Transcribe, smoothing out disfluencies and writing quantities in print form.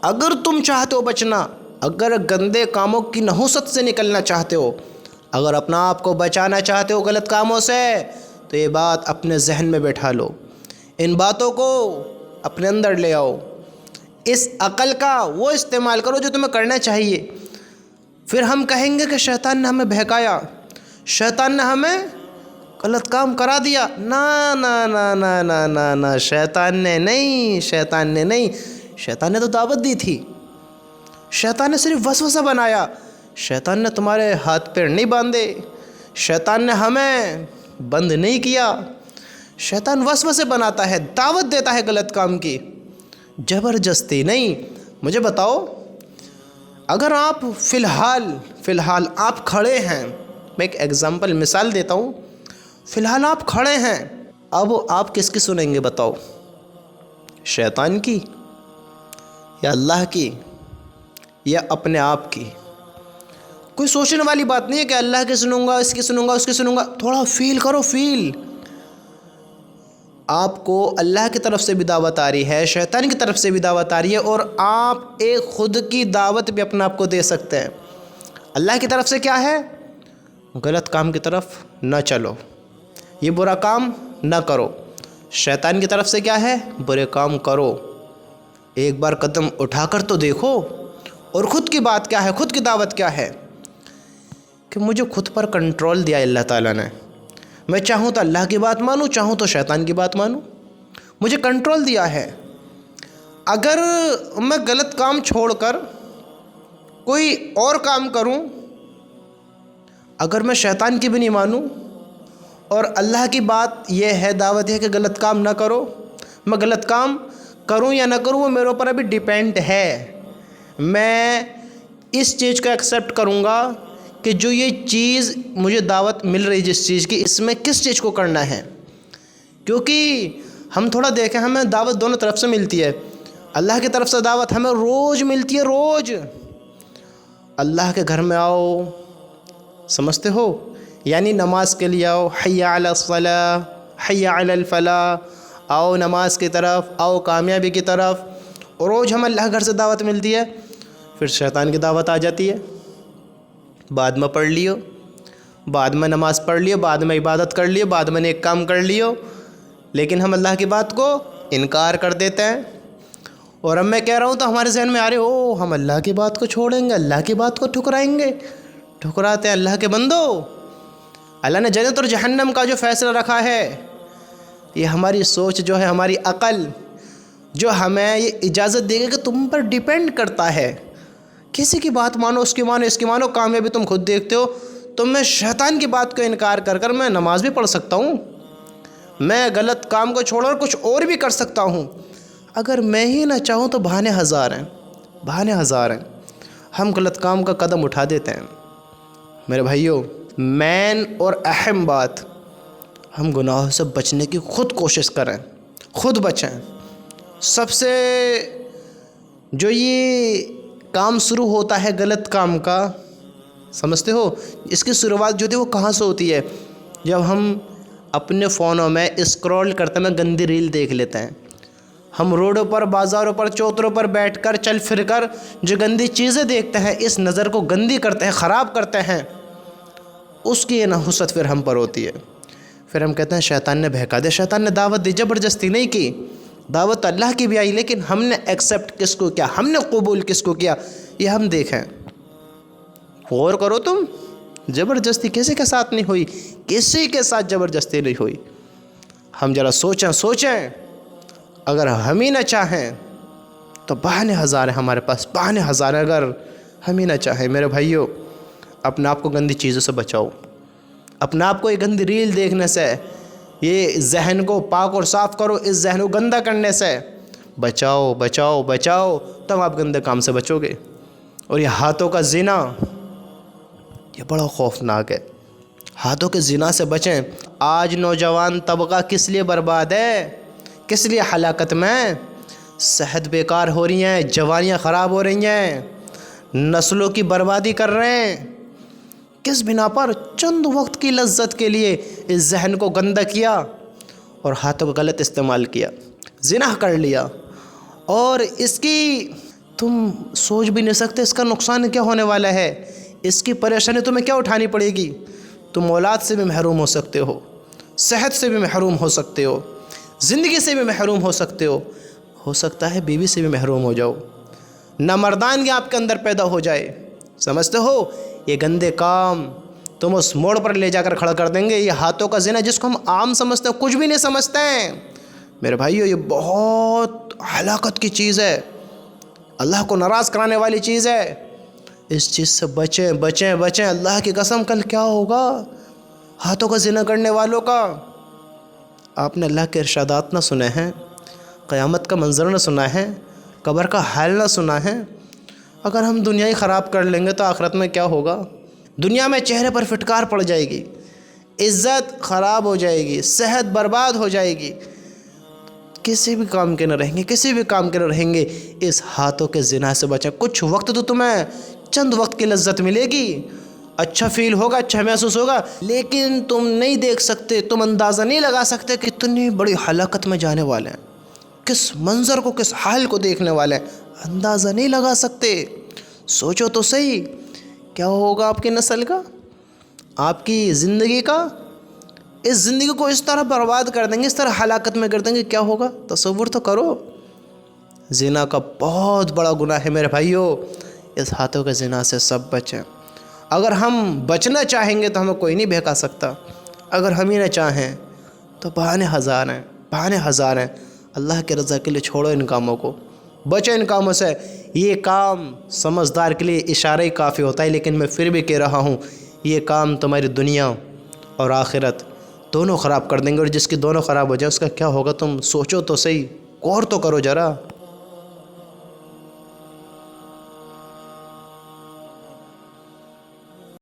اگر تم چاہتے ہو بچنا، اگر گندے کاموں کی نحوست سے نکلنا چاہتے ہو، اگر اپنا آپ کو بچانا چاہتے ہو غلط کاموں سے، تو یہ بات اپنے ذہن میں بیٹھا لو، ان باتوں کو اپنے اندر لے آؤ، اس عقل کا وہ استعمال کرو جو تمہیں کرنا چاہیے۔ پھر ہم کہیں گے کہ شیطان نے ہمیں بہکایا، شیطان نے ہمیں غلط کام کرا دیا۔ نہ نہ نہ نہ نہ نہ نہ، شیطان نے نہیں، شیطان نے نہیں، شیطان نے تو دعوت دی تھی، شیطان نے صرف وسوسہ بنایا، شیطان نے تمہارے ہاتھ پیر نہیں باندھے، شیطان نے ہمیں بند نہیں کیا۔ شیطان وسوسے بناتا ہے، دعوت دیتا ہے غلط کام کی، زبردستی نہیں۔ مجھے بتاؤ، اگر آپ فی الحال آپ کھڑے ہیں، میں ایک ایگزامپل مثال دیتا ہوں، فی الحال آپ کھڑے ہیں، اب آپ کس کی سنیں گے بتاؤ؟ شیطان کی یا اللہ کی یا اپنے آپ کی؟ کوئی سوچنے والی بات نہیں ہے کہ اللہ کی سنوں گا، اس کی سنوں گا، اس کی سنوں گا۔ تھوڑا فیل کرو، فیل۔ آپ کو اللہ کی طرف سے بھی دعوت آ رہی ہے، شیطان کی طرف سے بھی دعوت آ رہی ہے، اور آپ ایک خود کی دعوت بھی اپنے آپ کو دے سکتے ہیں۔ اللہ کی طرف سے کیا ہے؟ غلط کام کی طرف نہ چلو، یہ برا کام نہ کرو۔ شیطان کی طرف سے کیا ہے؟ برے کام کرو۔ ایک بار قدم اٹھا کر تو دیکھو۔ اور خود کی بات کیا ہے؟ خود کی دعوت کیا ہے؟ کہ مجھے خود پر کنٹرول دیا اللہ تعالیٰ نے، میں چاہوں تو اللہ کی بات مانوں، چاہوں تو شیطان کی بات مانوں، مجھے کنٹرول دیا ہے۔ اگر میں غلط کام چھوڑ کر کوئی اور کام کروں، اگر میں شیطان کی بھی نہیں مانوں، اور اللہ کی بات یہ ہے، دعوت یہ ہے کہ غلط کام نہ کرو، میں غلط کام کروں یا نہ کروں وہ میرے اوپر ابھی ڈیپینڈ ہے۔ میں اس چیز کو ایکسیپٹ کروں گا کہ جو یہ چیز مجھے دعوت مل رہی جس چیز کی، اس میں کس چیز کو کرنا ہے۔ کیونکہ ہم تھوڑا دیکھیں، ہمیں دعوت دونوں طرف سے ملتی ہے۔ اللہ کی طرف سے دعوت ہمیں روز ملتی ہے، روز۔ اللہ کے گھر میں آؤ، سمجھتے ہو؟ یعنی نماز کے لیے آؤ، حی علی الصلاۃ، حی علی الفلاح، آؤ نماز کی طرف، آؤ کامیابی کی طرف۔ روز ہمیں اللہ کے گھر سے دعوت ملتی ہے، پھر شیطان کی دعوت آ جاتی ہے۔ بعد میں پڑھ لیو، بعد میں نماز پڑھ لیو، بعد میں عبادت کر لیو، بعد میں نیک کام کر لیو، لیکن ہم اللہ کی بات کو انکار کر دیتے ہیں۔ اور اب میں کہہ رہا ہوں تو ہمارے ذہن میں آ رہے ہو، ہم اللہ کی بات کو چھوڑیں گے، اللہ کی بات کو ٹھکرائیں گے۔ ٹھکراتے ہیں اللہ کے بندو۔ اللہ نے جنت اور جہنم کا جو فیصلہ رکھا ہے، یہ ہماری سوچ جو ہے، ہماری عقل جو ہمیں یہ اجازت دے گی کہ تم پر ڈیپینڈ کرتا ہے، کسی کی بات مانو، اس کی مانو، اس کی مانو، کامیابی تم خود دیکھتے ہو۔ تو میں شیطان کی بات کو انکار کر کر میں نماز بھی پڑھ سکتا ہوں، میں غلط کام کو چھوڑ کر کچھ اور بھی کر سکتا ہوں۔ اگر میں ہی نہ چاہوں تو بہانے ہزار ہیں، بہانے ہزار ہیں، ہم غلط کام کا قدم اٹھا دیتے ہیں۔ میرے بھائیوں، مین اور اہم بات، ہم گناہوں سے بچنے کی خود کوشش کریں، خود بچیں۔ سب سے جو یہ کام شروع ہوتا ہے غلط کام کا، سمجھتے ہو، اس کی شروعات جو تھی وہ کہاں سے ہوتی ہے؟ جب ہم اپنے فونوں میں اسکرول کرتے میں گندی ریل دیکھ لیتے ہیں۔ ہم روڈوں پر، بازاروں پر، چوتروں پر بیٹھ کر، چل پھر کر جو گندی چیزیں دیکھتے ہیں، اس نظر کو گندی کرتے ہیں، خراب کرتے ہیں، اس کی یہ نحوست پھر ہم پر ہوتی ہے۔ پھر ہم کہتے ہیں شیطان نے بہکا دیا، شیطان نے دعوت دی، زبردستی نہیں کی، دعوت تو اللہ کی بھی آئی، لیکن ہم نے ایکسیپٹ کس کو کیا، ہم نے قبول کس کو کیا، یہ ہم دیکھیں۔ غور کرو تم، زبردستی کسی کے ساتھ نہیں ہوئی، کسی کے ساتھ زبردستی نہیں ہوئی۔ ہم ذرا سوچیں، اگر ہم ہی نہ چاہیں تو بہانے ہزار ہیں ہمارے پاس، بہانے ہزار ہیں۔ اگر ہم ہی نہ چاہیں، میرے بھائیوں، اپنے آپ کو گندی چیزوں سے بچاؤ، اپنے آپ کو یہ گندی ریل دیکھنے سے، یہ ذہن کو پاک اور صاف کرو، اس ذہن کو گندا کرنے سے بچاؤ، بچاؤ، بچاؤ، تب آپ گندے کام سے بچو گے۔ اور یہ ہاتھوں کا زنا، یہ بڑا خوفناک ہے، ہاتھوں کے زنا سے بچیں۔ آج نوجوان طبقہ کس لیے برباد ہے، کس لیے ہلاکت میں؟ صحت بیکار ہو رہی ہیں، جوانیاں خراب ہو رہی ہیں، نسلوں کی بربادی کر رہے ہیں۔ کس بنا پر؟ چند وقت کی لذت کے لیے اس ذہن کو گندا کیا اور ہاتھوں کا غلط استعمال کیا، زنا کر لیا، اور اس کی تم سوچ بھی نہیں سکتے اس کا نقصان کیا ہونے والا ہے، اس کی پریشانی تمہیں کیا اٹھانی پڑے گی۔ تم اولاد سے بھی محروم ہو سکتے ہو، صحت سے بھی محروم ہو سکتے ہو، زندگی سے بھی محروم ہو سکتے ہو سکتا ہے بیوی سے بھی محروم ہو جاؤ، نامردانگی آپ کے اندر پیدا ہو جائے۔ سمجھتے ہو یہ گندے کام تم اس موڑ پر لے جا کر کھڑا کر دیں گے۔ یہ ہاتھوں کا زنا جس کو ہم عام سمجھتے ہیں، کچھ بھی نہیں سمجھتے ہیں میرے بھائیو، یہ بہت ہلاکت کی چیز ہے، اللہ کو ناراض کرانے والی چیز ہے۔ اس چیز سے بچیں بچیں بچیں، اللہ کی قسم کل کیا ہوگا ہاتھوں کا زنا کرنے والوں کا۔ آپ نے اللہ کے ارشادات نہ سنے ہیں، قیامت کا منظر نہ سنا ہے، قبر کا حال نہ سنا ہے۔ اگر ہم دنیا ہی خراب کر لیں گے تو آخرت میں کیا ہوگا؟ دنیا میں چہرے پر فٹکار پڑ جائے گی، عزت خراب ہو جائے گی، صحت برباد ہو جائے گی، کسی بھی کام کے نہ رہیں گے، کسی بھی کام کے نہ رہیں گے۔ اس ہاتھوں کے زنا سے بچیں۔ کچھ وقت تو تمہیں چند وقت کی لذت ملے گی، اچھا فیل ہوگا، اچھا محسوس ہوگا، لیکن تم نہیں دیکھ سکتے، تم اندازہ نہیں لگا سکتے کہ کتنی بڑی ہلاکت میں جانے والے ہیں، کس منظر کو، کس حال کو دیکھنے والے ہیں، اندازہ نہیں لگا سکتے۔ سوچو تو صحیح کیا ہوگا آپ کی نسل کا، آپ کی زندگی کا۔ اس زندگی کو اس طرح برباد کر دیں گے، اس طرح ہلاکت میں کر دیں گے، کیا ہوگا تصور تو کرو۔ زنا کا بہت بڑا گناہ ہے میرے بھائیو، اس ہاتھوں کے زنا سے سب بچیں۔ اگر ہم بچنا چاہیں گے تو ہمیں کوئی نہیں بہکا سکتا، اگر ہم ہی نہ چاہیں تو بہانے ہزار ہیں، بہانے ہزار ہیں۔ اللہ کے رضا کے لیے چھوڑو ان کاموں کو، بچو ان کاموں سے۔ یہ کام سمجھدار کے لیے اشارہ ہی کافی ہوتا ہے، لیکن میں پھر بھی کہہ رہا ہوں یہ کام تمہاری دنیا اور آخرت دونوں خراب کر دیں گے، اور جس کی دونوں خراب ہو جائے اس کا کیا ہوگا تم سوچو تو صحیح، غور تو کرو ذرا۔